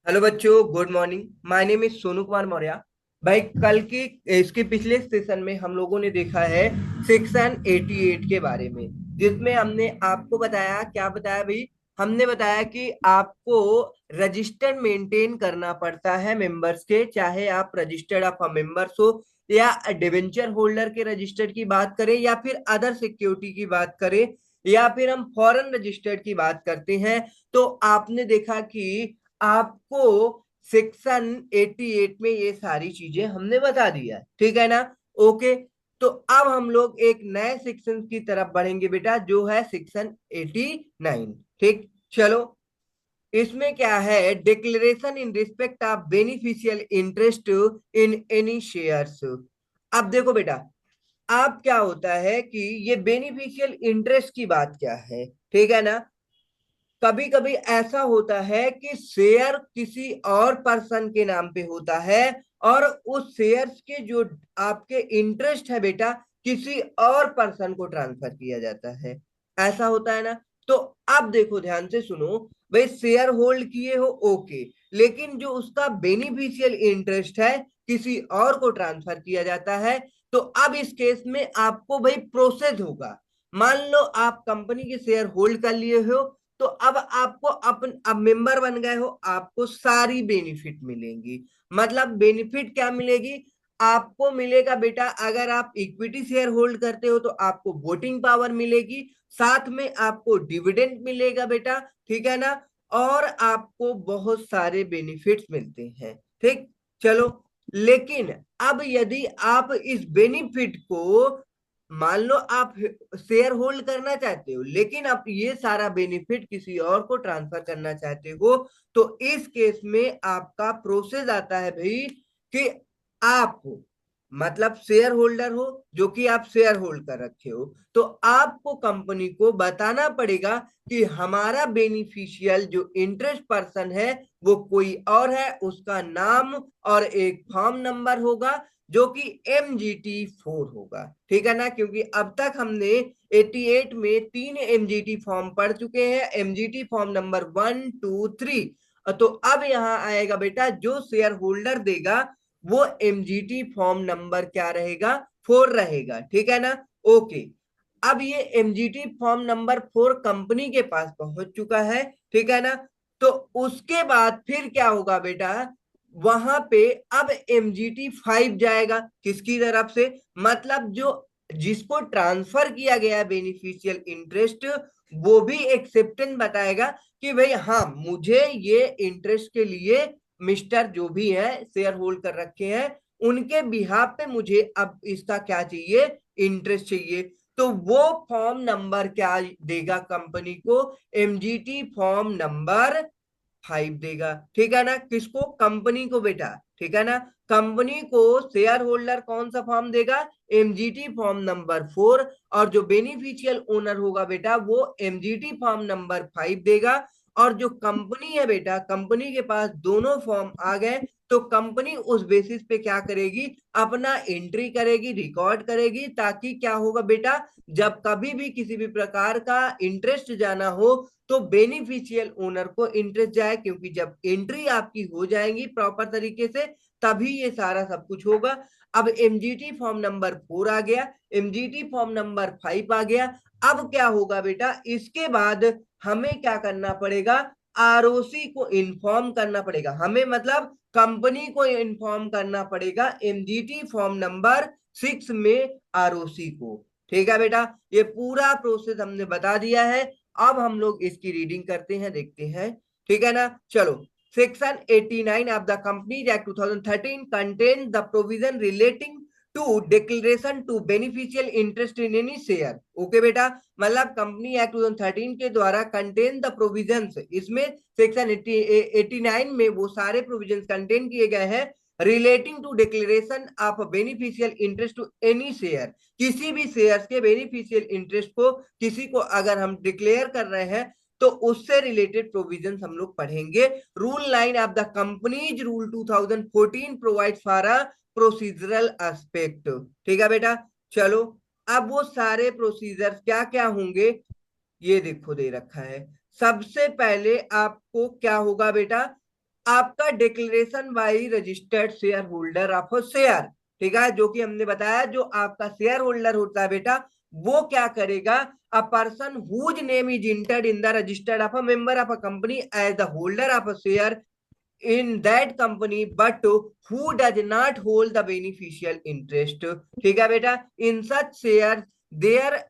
Hello बच्चों, good morning. My name is Sonu Kumar Maurya. भाई, कल की इसके पिछले सेशन में हम लोगों ने देखा है सेक्शन 88 के बारे में, जिसमें हमने आपको बताया, क्या बताया भाई? हमने बताया कि आपको रजिस्टर मेंटेन करना पड़ता है मेंबर्स के, चाहे आप रजिस्टर्ड ऑफ मेंबर्स हो या डिवेंचर होल्डर के रजिस्टर्ड की बात करें या फिर अदर सिक्योरिटी की बात करें या फिर हम फॉरेन रजिस्टर्ड की बात करते हैं। तो आपने देखा कि आपको सेक्शन 88 में ये सारी चीजें हमने बता दिया है, ठीक है ना? ओके। तो अब हम लोग एक नए सेक्शन की तरफ बढ़ेंगे बेटा, जो है सेक्शन 89। ठीक, चलो। इसमें क्या है? Declaration in respect of beneficial interest in any shares. अब देखो बेटा, अब क्या होता है कि ये बेनिफिशियल इंटरेस्ट की बात क्या है, ठीक है ना? कभी कभी ऐसा होता है कि शेयर किसी और पर्सन के नाम पे होता है और उस शेयर्स के जो आपके इंटरेस्ट है बेटा, किसी और पर्सन को ट्रांसफर किया जाता है। ऐसा होता है ना? तो अब देखो, ध्यान से सुनो। भाई, शेयर होल्ड किए हो, ओके, लेकिन जो उसका बेनिफिशियल इंटरेस्ट है किसी और को ट्रांसफर किया जाता है। तो अब इस केस में आपको भाई प्रोसेस होगा। मान लो आप कंपनी के शेयर होल्ड कर लिए हो, तो अब आपको अब मेंबर बन गए हो, आपको सारी बेनिफिट मिलेंगी। मतलब बेनिफिट क्या मिलेगी? आपको मिलेगा बेटा, अगर आप इक्विटी शेयर होल्ड करते हो तो आपको वोटिंग पावर मिलेगी, साथ में आपको डिविडेंड मिलेगा बेटा, ठीक है ना? और आपको बहुत सारे बेनिफिट्स मिलते हैं। ठीक, चलो। लेकिन अब यदि आप इस बेनिफिट को, मान लो आप शेयर होल्ड करना चाहते हो लेकिन आप ये सारा बेनिफिट किसी और को ट्रांसफर करना चाहते हो, तो इस केस में आपका प्रोसेस आता है भाई कि आप, मतलब शेयर होल्डर हो, जो कि आप शेयर होल्ड कर रखे हो, तो आपको कंपनी को बताना पड़ेगा कि हमारा बेनिफिशियल जो इंटरेस्ट पर्सन है वो कोई और है, उसका नाम और एक फॉर्म नंबर होगा जो कि MGT 4 होगा, ठीक है ना? क्योंकि अब तक हमने 88 में 3 MGT फॉर्म पढ़ चुके हैं, MGT फॉर्म नंबर 1, 2, 3। तो अब यहाँ आएगा बेटा, जो शेयर होल्डर देगा वो MGT फॉर्म नंबर क्या रहेगा? 4 रहेगा, ठीक है ना? ओके। अब ये MGT फॉर्म नंबर 4 कंपनी के पास पहुंच चुका है, ठीक है ना? तो उसके बाद फिर क्या होगा बेटा? वहां पे अब MGT 5 जाएगा, किसकी तरफ से? मतलब जो जिसको ट्रांसफर किया गया बेनिफिशियल इंटरेस्ट, वो भी एक्सेप्टेंस बताएगा कि भाई हाँ, मुझे ये इंटरेस्ट के लिए मिस्टर जो भी है शेयर होल्ड कर रखे हैं, उनके बिहाफ पे मुझे अब इसका क्या चाहिए? इंटरेस्ट चाहिए। तो वो फॉर्म नंबर क्या देगा कंपनी को? MGT फॉर्म नंबर 5 देगा, ठीक है ना? किसको? कंपनी को बेटा, ठीक है ना? कंपनी को शेयर होल्डर कौन सा फॉर्म देगा? MGT form number 4। और जो बेनिफिशियल ओनर होगा बेटा, वो MGT फॉर्म नंबर 5 देगा। और जो कंपनी है बेटा, कंपनी के पास दोनों फॉर्म आ गए, तो कंपनी उस बेसिस पे क्या करेगी? अपना एंट्री करेगी, रिकॉर्ड करेगी, ताकि क्या होगा बेटा, जब कभी भी किसी भी प्रकार का इंटरेस्ट जाना हो तो बेनिफिशियल ओनर को इंटरेस्ट जाए, क्योंकि जब एंट्री आपकी हो जाएगी प्रॉपर तरीके से, तभी ये सारा सब कुछ होगा। अब MGT फॉर्म नंबर 4 आ गया, MGT फॉर्म नंबर 5 आ गया। अब क्या होगा बेटा? इसके बाद हमें क्या करना पड़ेगा? ROC को इन्फॉर्म करना पड़ेगा हमें, मतलब कंपनी को इन्फॉर्म करना पड़ेगा MGT फॉर्म नंबर 6 में ROC को, ठीक है बेटा? ये पूरा प्रोसेस हमने बता दिया है। अब हम लोग इसकी रीडिंग करते हैं, देखते हैं, ठीक है ना? चलो। Section 89 of the companies act 2013 contain the provision relating to declaration to beneficial interest in any share. Okay बेटा, मतलब कंपनी एक्ट 2013 के द्वारा कंटेन द प्रोविजंस, इसमें सेक्शन 89 में वो सारे प्रोविजंस कंटेन किए गए हैं relating to declaration of beneficial interest to any share. किसी भी शेयर्स के बेनिफिशियल इंटरेस्ट को किसी को अगर हम डिक्लेयर कर रहे हैं, तो उससे रिलेटेड प्रोविजंस हम लोग पढ़ेंगे। Rule 9 of the companies rule 2014 provide for a procedural aspect, ठीक है बेटा? चलो। अब वो सारे प्रोसीजर क्या क्या होंगे, ये देखो दे रखा है। सबसे पहले आपको क्या होगा बेटा? आपका declaration by registered share holder of share, ठीक है, जो कि हमने बताया जो आपका शेयर होल्डर होता है बेटा, वो क्या करेगा, a person whose name is entered in the registered of a member of a company as the holder of a share in that company but who does not hold the beneficial interest, ठीक है बेटा, in such shares there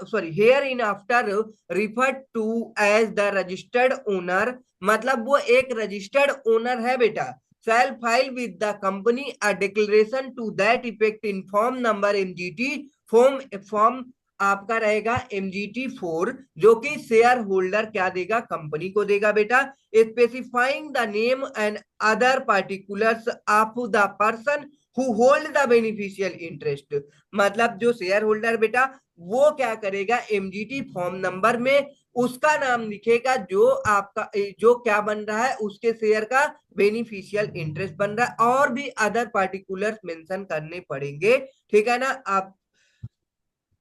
sorry herein after referred to as the registered owner, मतलब वो एक registered owner है बेटा, shall file with the company a declaration to that effect in form number MGT form आपका रहेगा MGT 4, जो कि share holder क्या देगा, कंपनी को देगा बेटा, specifying the name and other particulars of the person who hold the beneficial interest, मतलब जो शेयर होल्डर बेटा वो क्या करेगा, एमजीटी फॉर्म नंबर में उसका नाम लिखेगा जो आपका जो क्या बन रहा है, उसके शेयर का बेनिफिशियल इंटरेस्ट बन रहा है, और भी अदर पार्टिकुलर्स मेंशन करने पड़ेंगे, ठीक है ना, आप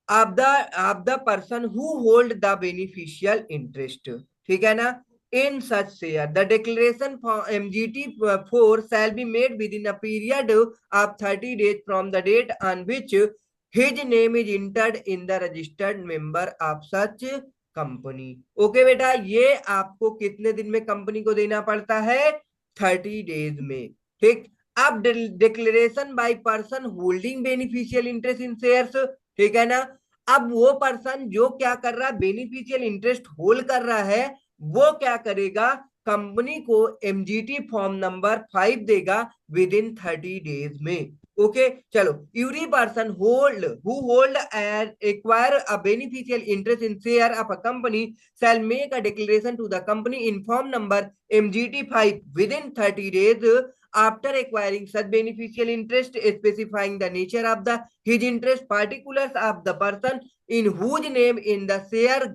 of the person who hold the beneficial interest, ठीक है ना, in such share the declaration for MGT 4 shall be made within a period of 30 days from the date on which his name is entered in the registered member of such company। Okay बेटा, ये आपको कितने दिन में company को देना पड़ता है, 30 डेज में, ठीक। अब declaration by person holding beneficial interest in shares, ठीक है ना, अब वो पर्सन जो क्या कर रहा है, बेनिफिशियल इंटरेस्ट होल्ड कर रहा है, वो क्या करेगा, कंपनी को एमजीटी फॉर्म नंबर 5 देगा विद इन 30 डेज में। ओके चलो, every person hold who hold and acquire a beneficial interest in share of a company shall make a declaration to the company in form number MGT 5 within 30 days after acquiring such beneficial interest, specifying the nature of the his interest, particulars of the person in whose name in the share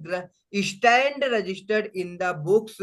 stand registered in the books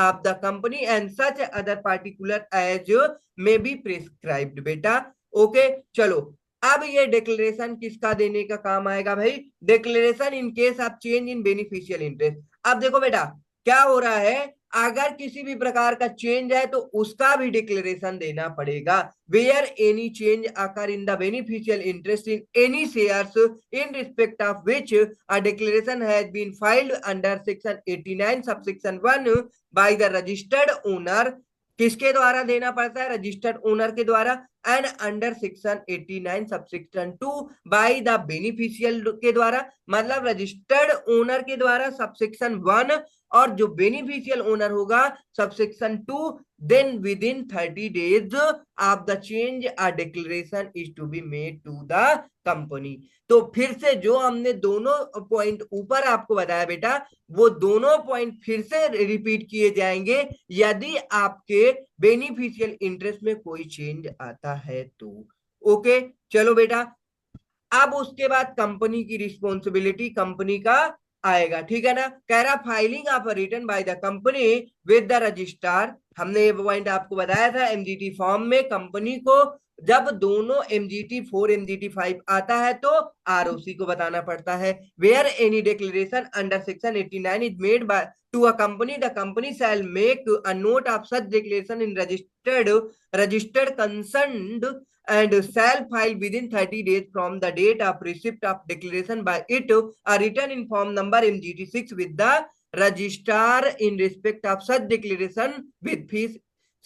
of the company and such other particular as may be prescribed बेटा। Okay चलो, अब ये declaration किसका देने का काम आएगा भाई, declaration in case of change in beneficial interest. अब देखो बेटा क्या हो रहा है, अगर किसी भी प्रकार का चेंज है तो उसका भी डिक्लेरेशन देना पड़ेगा, where any change occur in the beneficial interest in any shares in respect of which a declaration has been filed under section 89 subsection 1 by the registered owner, किसके द्वारा देना पड़ता है, रजिस्टर्ड ओनर के द्वारा, and under section 89 subsection 2 by the beneficial के द्वारा, मतलब रजिस्टर्ड ओनर के द्वारा सबसेक्शन 1 और जो बेनिफिशियल ओनर होगा subsection 2, then within 30 days of the change a declaration is to be made to the company. तो फिर से जो हमने दोनों पॉइंट ऊपर आपको बताया बेटा, वो दोनों पॉइंट फिर से रिपीट किए जाएंगे यदि आपके बेनिफिशियल इंटरेस्ट में कोई चेंज आता है तो। ओके चलो बेटा, अब उसके बाद कंपनी की रिस्पॉन्सिबिलिटी कंपनी का आएगा, ठीक है ना, कह रहा filing of return by the company with the registrar, हमने ये पॉइंट आपको बताया था, एमजीटी फॉर्म में कंपनी को जब दोनों MGT 4 MGT 5 आता है तो आरओसी को बताना पड़ता है, where any declaration under section 89 is made by to a company the company shall make a note of such declaration in registered concerned and shall file within 30 days from the date of receipt of declaration by it a written in form number MGT 6 with the registrar in respect of such declaration with fees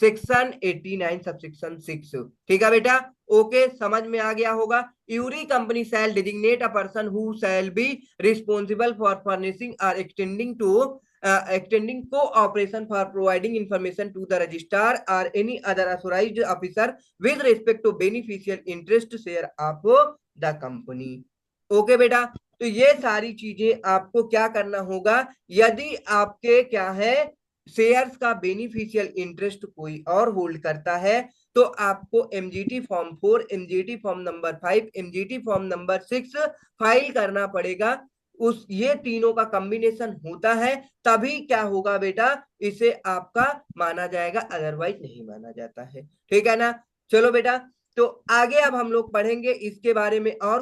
section 89 subsection 6, ठीक है बेटा। Okay समझ में आ गया होगा। Every company shall designate a person who shall be responsible for furnishing और extending cooperation for providing information to the registrar or any other authorized officer with respect to beneficial interest share of the company। Okay बेटा, तो ये सारी चीजें आपको क्या करना होगा, यदि आपके क्या है शेयर्स का बेनिफिशियल इंटरेस्ट कोई और होल्ड करता है तो आपको MGT form 4 MGT form number 5 MGT form number 6 file करना पड़ेगा। उस ये तीनों का कॉम्बिनेशन होता है तभी क्या होगा बेटा, इसे आपका माना जाएगा, अदरवाइज नहीं माना जाता है, ठीक है ना। चलो बेटा, तो आगे अब हम लोग पढ़ेंगे इसके बारे में और